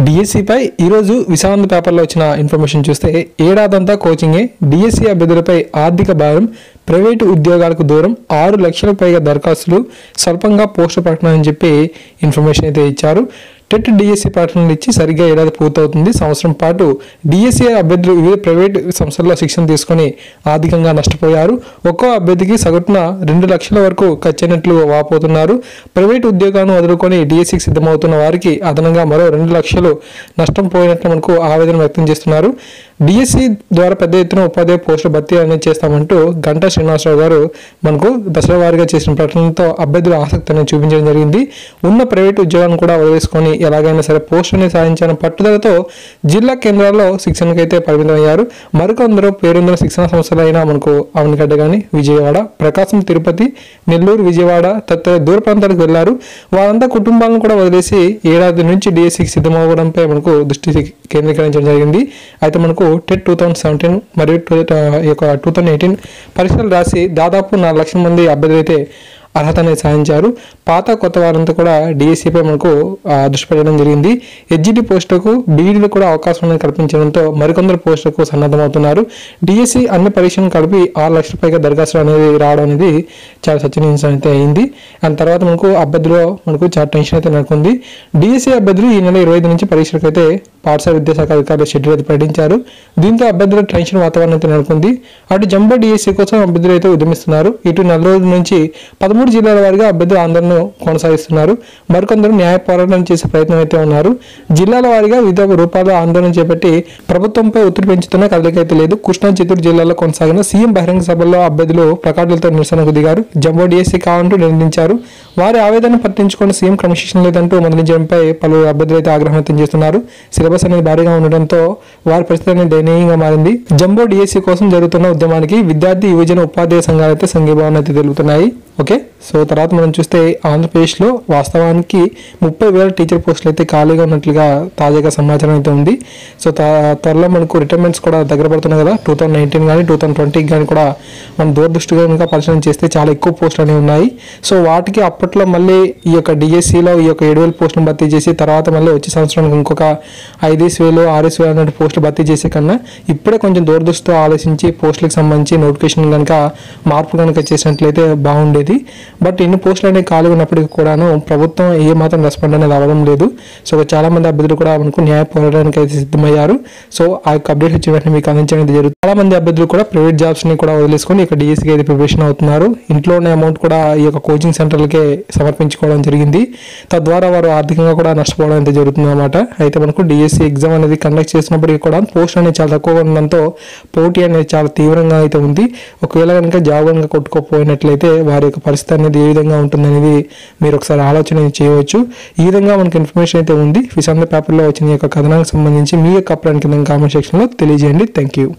డిఎస్సిపై ఈరోజు విశాఖ పేపర్లో వచ్చిన ఇన్ఫర్మేషన్ చూస్తే ఏడాదంతా కోచింగే డిఎస్సి అభ్యర్థులపై ఆర్థిక భారం, ప్రైవేటు ఉద్యోగాలకు దూరం, 6 లక్షలకు పైగా దరఖాస్తులు, స్వల్పంగా పోస్టు ప్రకటన అని చెప్పి ఇన్ఫర్మేషన్ అయితే ఇచ్చారు. టెట్ డిఎస్సి ప్రకటనలు ఇచ్చి సరిగ్గా ఏడాది పూర్తవుతుంది. సంవత్సరం పాటు డిఎస్సి అభ్యర్థులు వివిధ ప్రైవేటు సంస్థల్లో శిక్షణ తీసుకొని ఆర్థికంగా నష్టపోయారు. ఒక్కో అభ్యర్థికి సగటున 2 లక్షల వరకు ఖర్చయినట్లు వాపోతున్నారు. ప్రైవేటు ఉద్యోగాలను వదులుకొని డిఎస్సికి సిద్ధమవుతున్న వారికి అదనంగా మరో 2 లక్షలు నష్టం పోయినట్లు మనకు ఆవేదన వ్యక్తం చేస్తున్నారు. డిఎస్సి ద్వారా పెద్ద ఎత్తున ఉపాధ్యాయ పోస్టుల భర్తీ అనేది చేస్తామంటూ గంటా శ్రీనివాసరావు గారు మనకు దశల వారీగా చేసిన ప్రకటనతో అభ్యర్థుల ఆసక్తిని చూపించడం జరిగింది. ఉన్న ప్రైవేటు ఉద్యోగాలను కూడా వదిలేసుకొని ఎలాగైనా సరే పోస్టుని సాధించాలని పట్టుదలతో జిల్లా కేంద్రాల్లో శిక్షణకైతే పరిమితమయ్యారు. మరికొందరు పేరొందిన శిక్షణ సంస్థలైన మనకు అవనిగడ్డ కానీ, విజయవాడ, ప్రకాశం, తిరుపతి, నెల్లూరు, విజయవాడ తదితర దూర ప్రాంతాలకు వెళ్లారు. వారంతా కుటుంబాలను కూడా వదిలేసి ఏడాది నుంచి డిఎస్సికి సిద్ధమవ్వడంపై మనకు దృష్టి కేంద్రీకరించడం జరిగింది. అయితే మనకు టెట్ 2017 మరియు 2018 పరీక్షలు రాసి దాదాపు 4 లక్షల మంది అభ్యర్థులు అయితే అర్హత అనేది సాధించారు. పాత కొత్త వారంతా కూడా డిఎస్సిపై మనకు దృష్టి పెట్టడం జరిగింది. హెచ్జిటి పోస్టులకు బీఈడీలు కూడా అవకాశం అనేది కల్పించడంతో మరికొందరు పోస్టులకు సన్నద్ధమవుతున్నారు. డిఎస్సి అన్ని పరీక్షలను కలిపి 6 లక్షల పైగా దరఖాస్తులు అనేది రావడం అనేది చాలా చర్చనీయాంశం అయితే అయింది. అండ్ తర్వాత మనకు అభ్యర్థులు మనకు చాలా టెన్షన్ అయితే నెలకొంది. డిఎస్సి అభ్యర్థులు ఈ నెల 25 నుంచి పరీక్షలకు అయితే పాఠశాల విద్యాశాఖ అధికారులు షెడ్యూల్ అయితే ప్రకటించారు. దీంతో అభ్యర్థుల టెన్షన్ వాతావరణం అయితే నెలకొంది. అటు జంబో డిఎస్సి కోసం అభ్యర్థులు అయితే ఉద్యమిస్తున్నారు. ఇటు 4 రోజుల నుంచి 13 జిల్లాల వారిగా అభ్యర్థులు ఆందోళన కొనసాగిస్తున్నారు. మరికొందరు న్యాయ పోరాటం చేసే ప్రయత్నం అయితే ఉన్నారు. జిల్లాల వారీగా వివిధ రూపాల్లో ఆందోళన చేపట్టి ప్రభుత్వంపై ఒత్తిడి పెంచుతున్న కదలికైతే లేదు. కృష్ణా, చిత్తూరు జిల్లాలో కొనసాగిన సీఎం బహిరంగ సభల్లో అభ్యర్థులు ప్లకార్డులతో నిరసనకు దిగారు. జంబో డిఎస్సి కావాలంటూ నిర్ణయించారు. వారి ఆవేదన పట్టించుకున్న సీఎం క్రమశిక్షణ లేదంటూ మందలించడంపై పలువురు అభ్యర్థులు అయితే ఆగ్రహం వ్యక్తం చేస్తున్నారు. సిలబస్ అనేది భారీగా ఉండడంతో వారి పరిస్థితి అనేది దయనీయంగా మారింది. జంబో డిఎస్సి కోసం జరుగుతున్న ఉద్యమానికి విద్యార్థి, యువజన, ఉపాధ్యాయ సంఘాలు అయితే సంఘీభావం అయితే తెలుపుతున్నాయి. ఓకే, సో తర్వాత మనం చూస్తే ఆంధ్రప్రదేశ్లో వాస్తవానికి 30,000 టీచర్ పోస్టులు అయితే ఖాళీగా ఉన్నట్లుగా తాజాగా సమాచారం అయితే ఉంది. సో త్వరలో మనకు రిటైర్మెంట్స్ కూడా దగ్గర పడుతున్నాయి కదా. 2019 కానీ 2020 కానీ కూడా మనం దూరదృష్టిగా కనుక పరిశీలన చేస్తే చాలా ఎక్కువ పోస్టులు అనేవి ఉన్నాయి. సో వాటికి అప్పట్లో మళ్ళీ ఈ యొక్క డిఎస్సిలో ఈ యొక్క 7,000 పోస్టులు భర్తీ చేసి తర్వాత మళ్ళీ వచ్చే సంవత్సరానికి ఇంకొక 5,000, 6,000 అన్నట్టు పోస్టులు భర్తీ చేసే కన్నా ఇప్పుడే కొంచెం దూరదృష్టితో ఆలోచించి పోస్టులకు సంబంధించి నోటిఫికేషన్ కనుక మార్పు కనుక చేసినట్లయితే బాగుండేది. బట్ ఇన్ని పోస్టులు అనేవి ఖాళీ ఉన్నప్పటికీ కూడాను ప్రభుత్వం ఏ మాత్రం రెస్పాండ్ అనేది అవ్వడం లేదు. సో చాలా మంది అభ్యర్థులు కూడా మనకు న్యాయ పోరాటానికి అయితే సిద్ధమయ్యారు. సో ఆ యొక్క అప్డేట్ వచ్చిన వెంటనే మీకు అందించడం జరుగుతుంది. చాలా మంది అభ్యర్థులు కూడా ప్రైవేట్ జాబ్స్ ని కూడా వదిలేసుకొని ఇక డిఎస్సికి అయితే ప్రిపరేషన్ అవుతున్నారు. ఇంట్లో ఉన్న అమౌంట్ కూడా ఈ యొక్క కోచింగ్ సెంటర్లకే సమర్పించుకోవడం జరిగింది. తద్వారా వారు ఆర్థికంగా కూడా నష్టపోవడం అయితే జరుగుతుంది అన్నమాట. అయితే మనకు డిఎస్సి ఎగ్జామ్ అనేది కండక్ట్ చేసినప్పటికీ కూడా పోస్ట్ అనేది చాలా తక్కువగా ఉండడంతో పోటీ అనేది చాలా తీవ్రంగా అయితే ఉంది. ఒకవేళ కనుక జాబ్ కనుక కొట్టుకోపోయినట్లయితే వారి యొక్క పరిస్థితి అనేది ఏ విధంగా ఉంటుందనేది మీరు ఒకసారి ఆలోచన చేయవచ్చు. ఈ విధంగా మనకు ఇన్ఫర్మేషన్ అయితే ఉంది. విశాఖ పేపర్లో వచ్చిన ఈ యొక్క కథనానికి సంబంధించి మీ యొక్క అభిప్రాయాన్ని కింద కామెంట్ సెక్షన్లో తెలియజేయండి. Thank you.